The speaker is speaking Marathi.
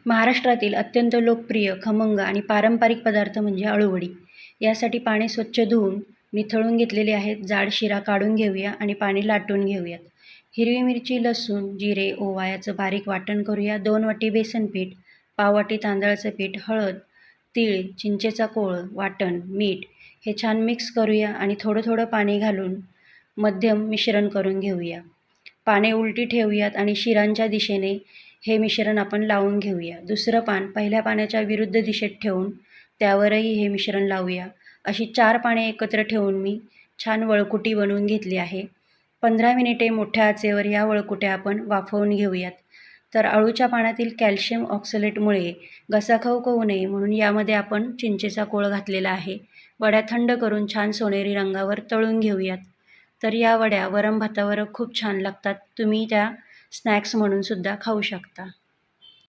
महाराष्ट्रातील अत्यंत लोकप्रिय, खमंग आणि पारंपरिक पदार्थ म्हणजे अळूवडी. यासाठी पाणी स्वच्छ धुवून निथळून घेतलेले आहेत. जाड शिरा काढून घेऊया आणि पाणी लाटून घेऊयात. हिरवी मिरची, लसूण, जिरे, ओवा याचं बारीक वाटण करूया. 2 वाटी बेसन पीठ, पाव वाटी तांदळाचं पीठ, हळद, तीळ, चिंचेचा कोळ, वाटण, मीठ हे छान मिक्स करूया आणि थोडं थोडं पाणी घालून मध्यम मिश्रण करून घेऊया. पाने उलटी ठेवूयात आणि शिरांच्या दिशेने हे मिश्रण आपण लावून घेऊया. दुसरं पान पहिल्या पाण्याच्या विरुद्ध दिशेत ठेवून त्यावरही हे मिश्रण लावूया. अशी 4 पाने एकत्र ठेवून मी छान वळकुटी बनवून घेतली आहे. 15 मिनिटे मोठ्या आचेवर या वळकुट्या आपण वाफवून घेऊयात. तर अळूच्या पानातील कॅल्शियम ऑक्सलेटमुळे घसा खवखवू नये म्हणून यामध्ये आपण चिंचेचा कोळ घातलेला आहे. वड्या थंड करून छान सोनेरी रंगावर तळून घेऊयात. तर या वड्या वरम भातावर खूप छान लागतात. तुम्ही त्या स्नॅक्स म्हणून सुद्धा खाऊ शकता.